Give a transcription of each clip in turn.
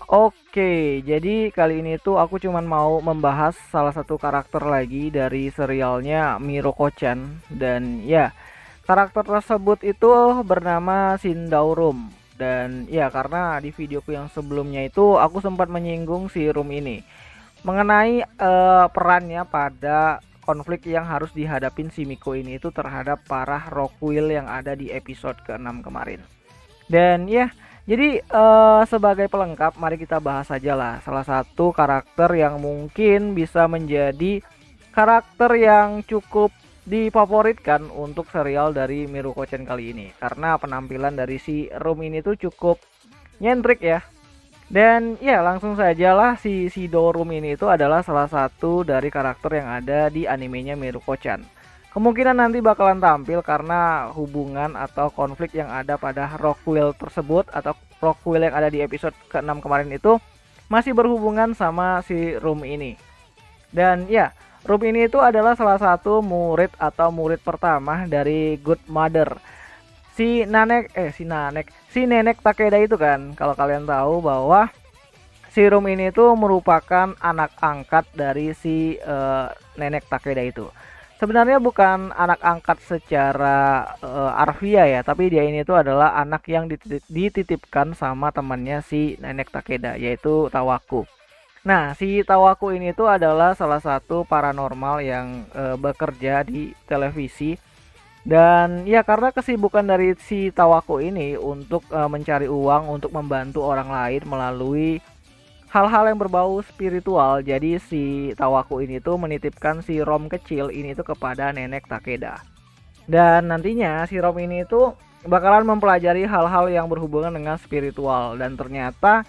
Oke. Jadi kali ini tuh aku cuman mau membahas salah satu karakter lagi dari serialnya Miro-chan dan ya, karakter tersebut itu bernama Sindaurum. Dan ya karena di videoku yang sebelumnya itu aku sempat menyinggung si Rum ini mengenai perannya pada konflik yang harus dihadapin si Miko ini itu terhadap para Rockwill yang ada di episode ke-6 kemarin. Dan ya, jadi sebagai pelengkap mari kita bahas saja lah salah satu karakter yang mungkin bisa menjadi karakter yang cukup difavoritkan untuk serial dari Miruko-chan kali ini. Karena penampilan dari si Rum ini tuh cukup nyentrik ya. Dan ya langsung saja lah si Sidorum ini itu adalah salah satu dari karakter yang ada di animenya Miruko-chan. Kemungkinan nanti bakalan tampil karena hubungan atau konflik yang ada pada Rockwell tersebut atau Rockwell yang ada di episode ke-6 kemarin itu masih berhubungan sama si Rum ini. Dan ya, Rum ini itu adalah salah satu murid atau murid pertama dari Good Mother. Si Nenek Takeda itu kan, kalau kalian tahu bahwa si Rum ini itu merupakan anak angkat dari si Nenek Takeda itu. Sebenarnya bukan anak angkat secara harfiah ya, tapi dia ini tuh adalah anak yang dititipkan sama temannya si Nenek Takeda, yaitu Tawaku. Nah, si Tawaku ini tuh adalah salah satu paranormal yang bekerja di televisi. Dan ya karena kesibukan dari si Tawaku ini untuk mencari uang untuk membantu orang lain melalui hal-hal yang berbau spiritual. Jadi si Tawaku ini tuh menitipkan si Rom kecil ini tuh kepada Nenek Takeda. Dan nantinya si Rom ini tuh bakalan mempelajari hal-hal yang berhubungan dengan spiritual. Dan ternyata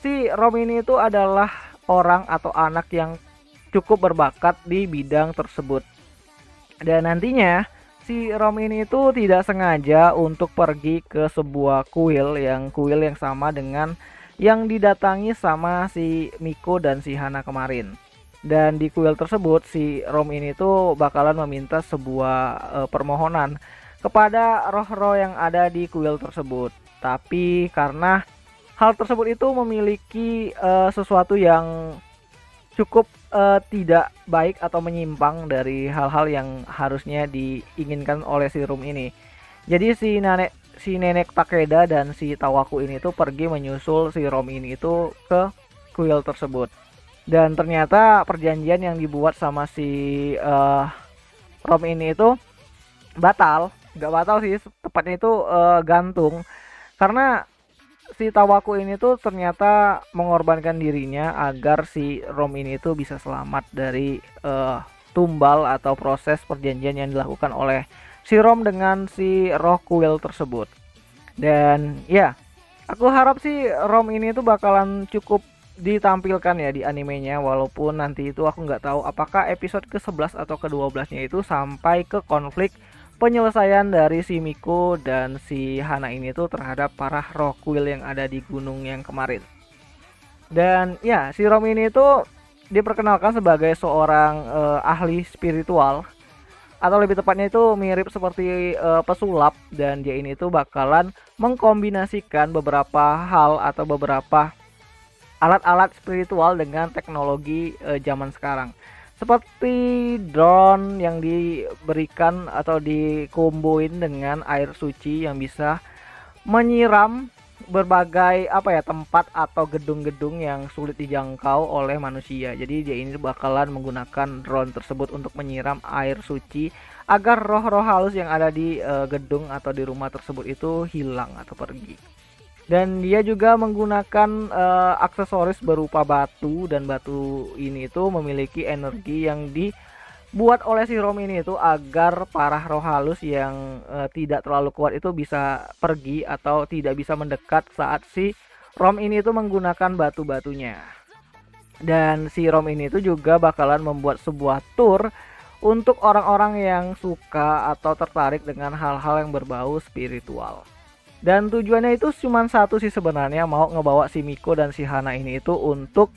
si Rom ini tuh adalah orang atau anak yang cukup berbakat di bidang tersebut. Dan nantinya si Rom ini tuh tidak sengaja untuk pergi ke sebuah kuil yang sama dengan yang didatangi sama si Miko dan si Hana kemarin. Dan di kuil tersebut si Rom ini tuh bakalan meminta sebuah permohonan kepada roh-roh yang ada di kuil tersebut. Tapi karena hal tersebut itu memiliki sesuatu yang cukup tidak baik atau menyimpang dari hal-hal yang harusnya diinginkan oleh si Rom ini. Jadi si Nenek Takeda dan si Tawaku ini tuh pergi menyusul si Rom ini itu ke kuil tersebut. Dan ternyata perjanjian yang dibuat sama si Rom ini itu batal. Nggak batal sih, tepatnya itu gantung. Karena si Tawaku ini tuh ternyata mengorbankan dirinya agar si Rom ini tuh bisa selamat dari tumbal atau proses perjanjian yang dilakukan oleh si Rom dengan si roh kuil tersebut. Dan ya, aku harap sih Rom ini tuh bakalan cukup ditampilkan ya di animenya, walaupun nanti itu aku nggak tahu apakah episode ke-11 atau ke-12 nya itu sampai ke konflik penyelesaian dari si Miko dan si Hana ini tuh terhadap para roh kuil yang ada di gunung yang kemarin. Dan ya, si Rom ini tuh diperkenalkan sebagai seorang ahli spiritual, atau lebih tepatnya itu mirip seperti pesulap. Dan dia ini tuh bakalan mengkombinasikan beberapa hal atau beberapa alat-alat spiritual dengan teknologi zaman sekarang, seperti drone yang diberikan atau dikomboin dengan air suci yang bisa menyiram berbagai tempat atau gedung-gedung yang sulit dijangkau oleh manusia. Jadi dia ini bakalan menggunakan drone tersebut untuk menyiram air suci agar roh-roh halus yang ada di gedung atau di rumah tersebut itu hilang atau pergi. Dan dia juga menggunakan aksesoris berupa batu, dan batu ini itu memiliki energi yang dibuat oleh si Rom ini itu agar para roh halus yang tidak terlalu kuat itu bisa pergi atau tidak bisa mendekat saat si Rom ini itu menggunakan batu-batunya. Dan si Rom ini itu juga bakalan membuat sebuah tour untuk orang-orang yang suka atau tertarik dengan hal-hal yang berbau spiritual. Dan tujuannya itu cuma satu sih sebenarnya, mau ngebawa si Miko dan si Hana ini itu untuk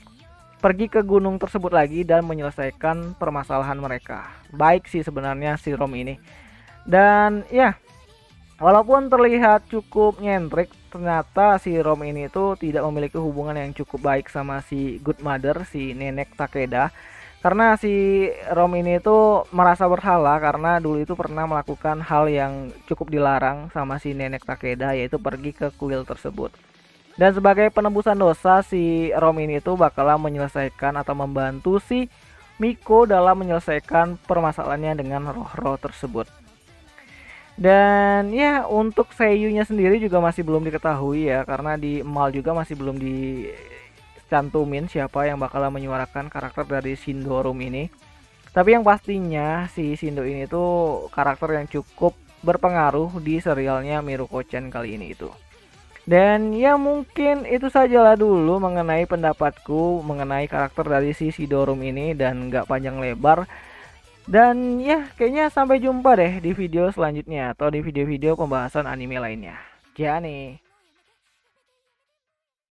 pergi ke gunung tersebut lagi dan menyelesaikan permasalahan mereka. Baik sih sebenarnya si Rom ini. Dan ya, walaupun terlihat cukup nyentrik ternyata si Rom ini tuh tidak memiliki hubungan yang cukup baik sama si Good Mother, si nenek Takeda. Karena si Rom ini tuh merasa bersalah karena dulu itu pernah melakukan hal yang cukup dilarang sama si nenek Takeda, yaitu pergi ke kuil tersebut. Dan sebagai penembusan dosa, si Rom ini tuh bakalan menyelesaikan atau membantu si Miko dalam menyelesaikan permasalahannya dengan roh-roh tersebut. Dan ya untuk seiyunya sendiri juga masih belum diketahui ya, karena di mall juga masih belum dicantumin siapa yang bakalan menyuarakan karakter dari Shindo Rum ini. Tapi yang pastinya si Shindo ini tuh karakter yang cukup berpengaruh di serialnya Miruko-chan kali ini itu. Dan ya mungkin itu sajalah dulu mengenai pendapatku mengenai karakter dari si Shidorum ini, dan nggak panjang lebar. Dan ya kayaknya sampai jumpa deh di video selanjutnya atau di video-video pembahasan anime lainnya. Ja nih.